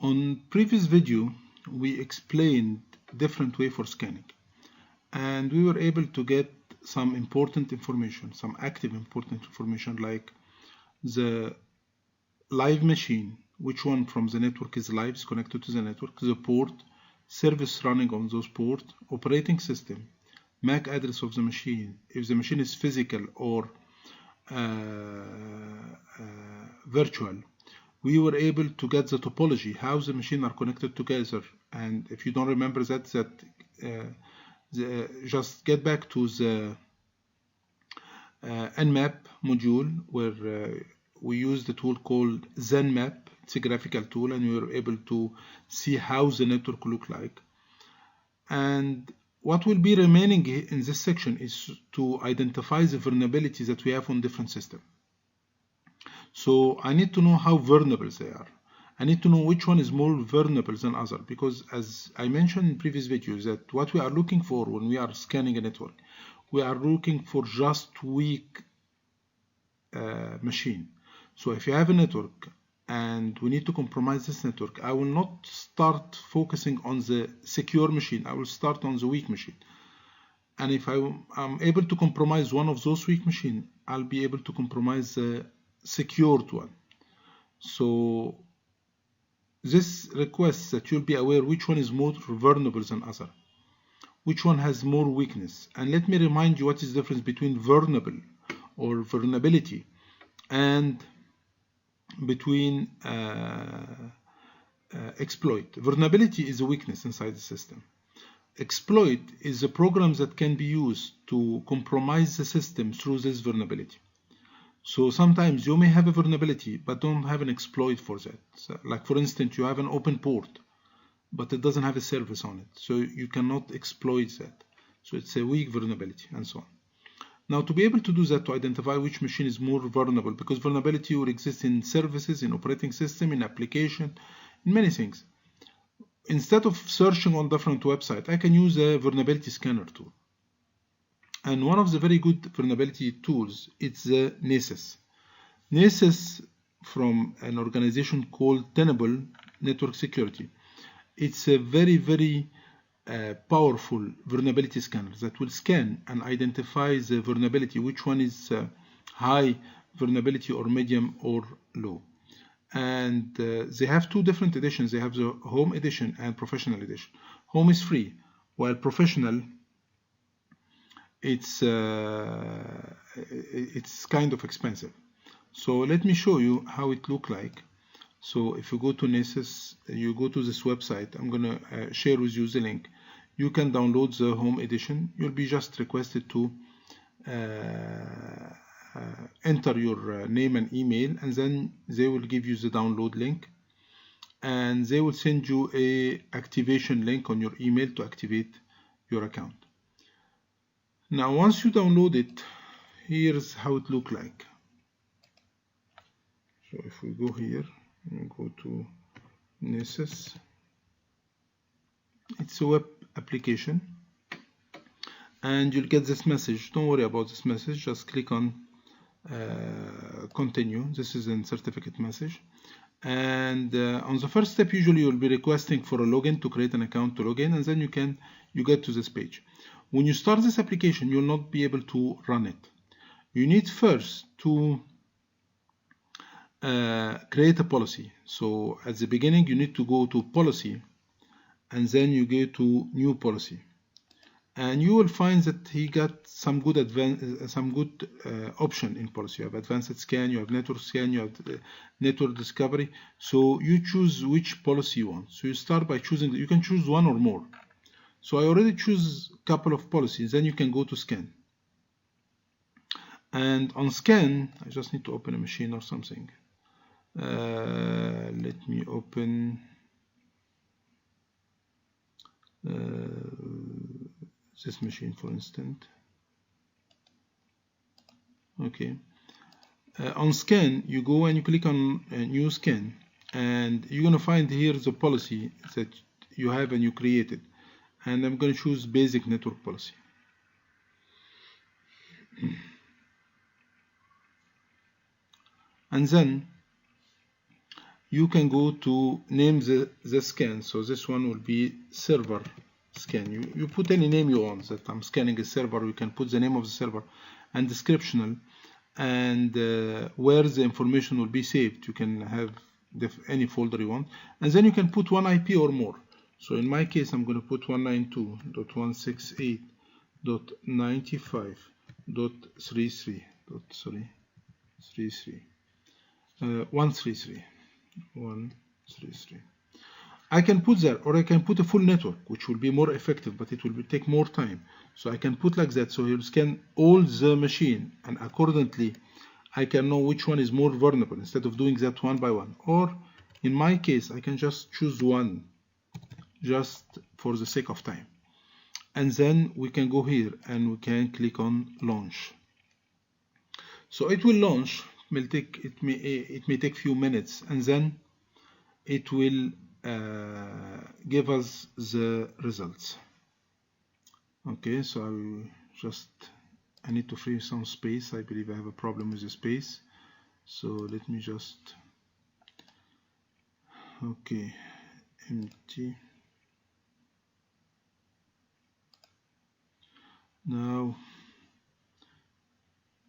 On previous video, we explained different way for scanning, and we were able to get some important information, some active important information, like the live machine, which one from the network is live, is connected to the network, the port, service running on those ports, operating system, MAC address of the machine, if the machine is physical or virtual. We were able to get the topology, how the machines are connected together. And if you don't remember that, just get back to the Nmap module, where we used a tool called ZenMap. It's a graphical tool, and we were able to see how the network look like. And what will be remaining in this section is to identify the vulnerabilities that we have on different systems. So I need to know how vulnerable they are. I need to know which one is more vulnerable than other, because as I mentioned in previous videos, that what we are looking for when we are scanning a network, we are looking for just weak machine. So if you have a network and we need to compromise this network, I will not start focusing on the secure machine. I will start on the weak machine. And if I'm able to compromise one of those weak machines, I'll be able to compromise the secured one. So this requests that you'll be aware which one is more vulnerable than other, which one has more weakness. And let me remind you what is the difference between vulnerable or vulnerability and between exploit. Vulnerability is a weakness inside the system. Exploit is the programs that can be used to compromise the system through this vulnerability. So sometimes you may have a vulnerability but don't have an exploit for that. So, like for instance, you have an open port but it doesn't have a service on it, so you cannot exploit that. So it's a weak vulnerability, and so on. Now, to be able to do that, to identify which machine is more vulnerable, because vulnerability will exist in services, in operating system, in application, in many things. Instead of searching on different websites, I can use a vulnerability scanner tool. And one of the very good vulnerability tools is the Nessus. Nessus, from an organization called Tenable Network Security. It's a very, very powerful vulnerability scanner that will scan and identify the vulnerability, which one is high vulnerability or medium or low. And they have two different editions. They have the Home edition and Professional edition. Home is free, while Professional, it's kind of expensive. So let me show you how it look like. So if you go to Nessus, you go to this website. I'm gonna share with you the link. You can download the Home edition. You'll be just requested to enter your name and email, and then they will give you the download link, and they will send you a activation link on your email to activate your account. Now, once you download it, here's how it look like. So if we go here and go to Nessus, it's a web application, and you'll get this message. Don't worry about this message, just click on continue. This is a certificate message, and on the first step, usually you'll be requesting for a login, to create an account to log in, and then you get to this page. When you start this application, you'll not be able to run it. You need first to create a policy. So at the beginning, you need to go to policy, and then you go to new policy, and you will find that he got some good option in policy. You have advanced scan, you have network scan, you have network discovery. So you choose which policy you want. So you start by choosing. You can choose one or more. So I already choose a couple of policies. Then you can go to scan, and on scan, I just need to open a machine or something. Let me open this machine, for instance. Okay. On scan, you go and you click on new scan, and you're gonna find here the policy that you have and you created. And I'm going to choose basic network policy. And then you can go to name the scan. So this one will be server scan. You put any name you want, that I'm scanning a server. You can put the name of the server and descriptional, and where the information will be saved. You can have any folder you want, and then you can put one IP or more. So in my case, I'm going to put 192.168.95.33. I can put there, or I can put a full network, which will be more effective, but it will take more time. So I can put like that, so he'll scan all the machine, and accordingly I can know which one is more vulnerable instead of doing that one by one. Or in my case, I can just choose one, just for the sake of time. And then we can go here and we can click on launch. So it will launch. It may take few minutes, and then it will give us the results. Okay, so I need to free some space. I believe I have a problem with the space, so let me just, okay, empty. Now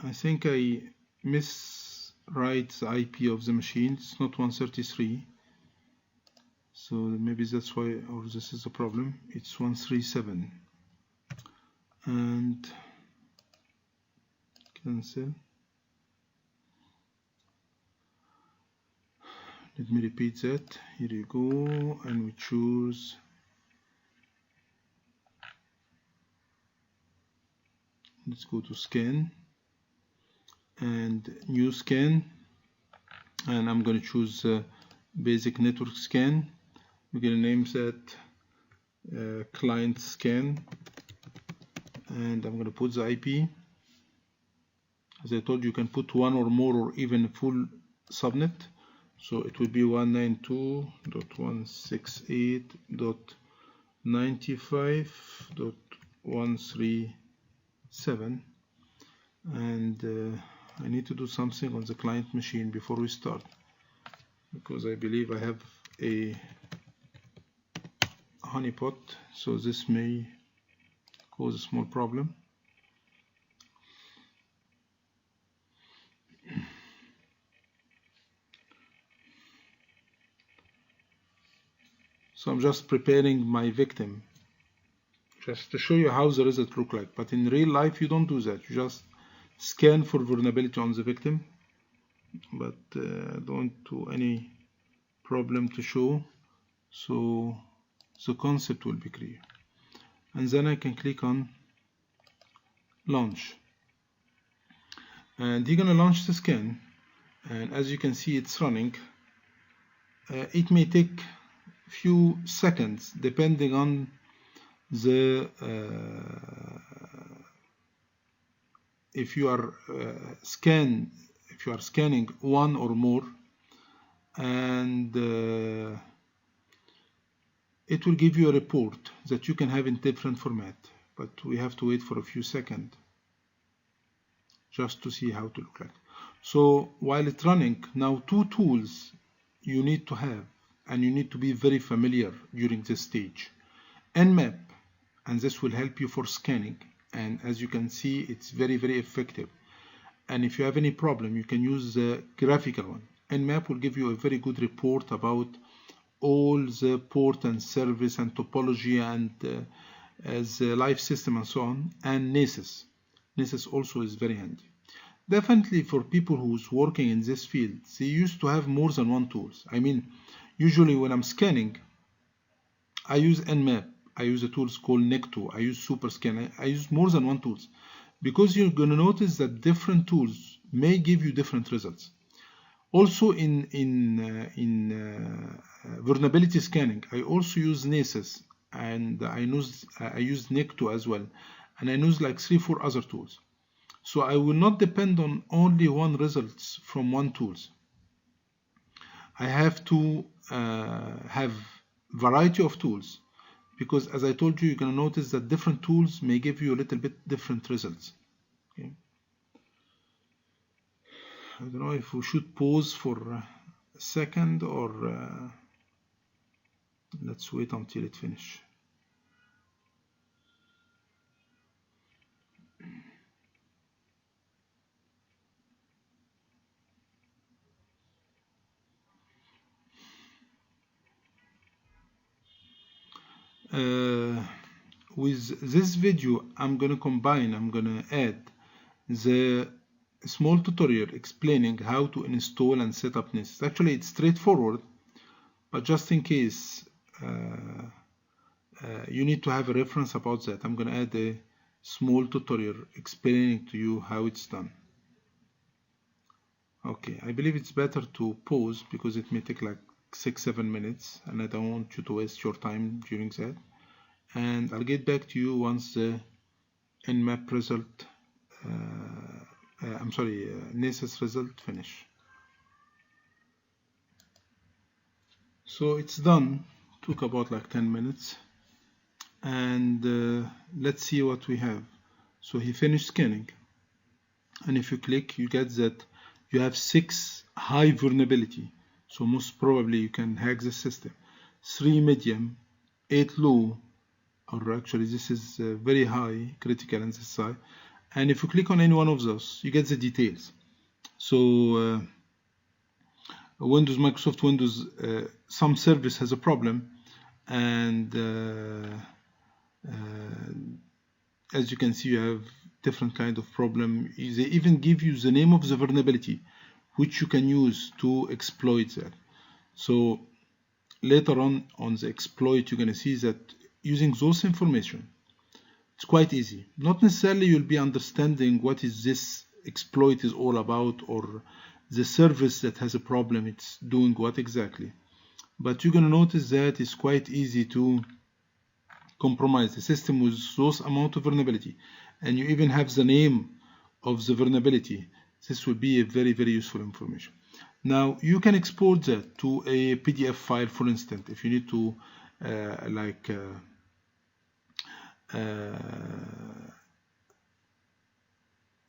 I think I miswrite the IP of the machine. It's not 133, so maybe that's why, or this is the problem. It's 137, and cancel. Let me repeat that. Here you go, and we choose let's go to scan and new scan, and I'm going to choose basic network scan. We're going to name that client scan, and I'm going to put the IP. As I told you, you can put one or more, or even full subnet. So it will be 192.168.95.137, and I need to do something on the client machine before we start, because I believe I have a honeypot, so this may cause a small problem. So I'm just preparing my victim, just to show you how the result look like. But in real life, you don't do that. You just scan for vulnerability on the victim, but don't do any problem to show, so the concept will be clear. And then I can click on launch, and you're gonna launch the scan, and as you can see, it's running. It may take few seconds depending on the if you are scanning one or more, and it will give you a report that you can have in different format, but we have to wait for a few seconds just to see how to look like. So while it's running now, two tools you need to have, and you need to be very familiar during this stage. Nmap, and this will help you for scanning, and as you can see, it's very, very effective. And if you have any problem, you can use the graphical one. Nmap will give you a very good report about all the port and service and topology and the live system and so on. And Nessus also is very handy. Definitely for people who's working in this field, they used to have more than one tools. I mean, usually when I'm scanning, I use Nmap, I use a tool called Necto, I use SuperScan, I use more than one tools, because you're going to notice that different tools may give you different results. Also in vulnerability scanning, I also use Nessus, and I use Necto as well, and I use like 3-4 other tools. So I will not depend on only one results from one tools. I have to have variety of tools, because as I told you, you're going to notice that different tools may give you a little bit different results. Okay. I don't know if we should pause for second, or let's wait until it finishes. With this video, I'm gonna add the small tutorial explaining how to install and set up Nessus. Actually, it's straightforward, but just in case you need to have a reference about that, I'm gonna add a small tutorial explaining to you how it's done. Okay, I believe it's better to pause because it may take like 6-7 minutes, and I don't want you to waste your time during that. And I'll get back to you once the nmap result, Nessus result finish. So it's done. Took about like 10 minutes, and let's see what we have. So he finished scanning, and if you click, you get that you have 6 high vulnerability. So most probably you can hack the system. 3 medium, 8 low, or actually this is very high, critical on this side. And if you click on any one of those, you get the details. So Microsoft Windows, some service has a problem, and as you can see, you have different kind of problem. They even give you the name of the vulnerability, which you can use to exploit that. So later on the exploit, you're going to see that using those information, it's quite easy. Not necessarily you'll be understanding what is this exploit is all about, or the service that has a problem, it's doing what exactly. But you're going to notice that it's quite easy to compromise the system with those amount of vulnerability. And you even have the name of the vulnerability. This will be a very, very useful information. Now you can export that to a PDF file, for instance, if you need to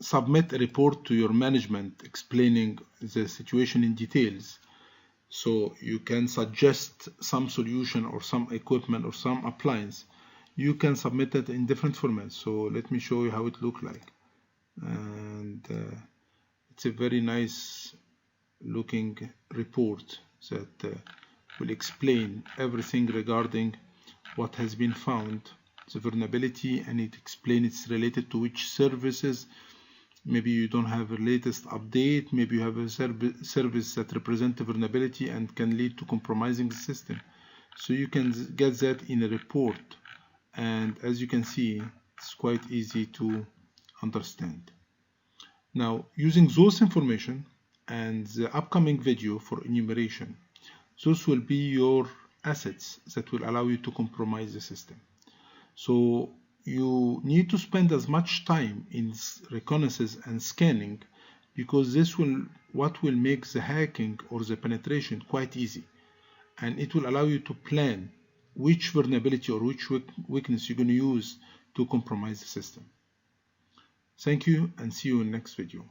submit a report to your management explaining the situation in details. So you can suggest some solution or some equipment or some appliance. You can submit it in different formats. So let me show you how it looks like. And it's a very nice looking report that will explain everything regarding what has been found, the vulnerability, and it explains it's related to which services. Maybe you don't have a latest update, maybe you have a service that represents a vulnerability and can lead to compromising the system. So you can get that in a report, and as you can see, it's quite easy to understand. Now, using those information and the upcoming video for enumeration, those will be your assets that will allow you to compromise the system. So you need to spend as much time in reconnaissance and scanning, because this will make the hacking or the penetration quite easy, and it will allow you to plan which vulnerability or which weakness you're going to use to compromise the system. Thank you, and see you in the next video.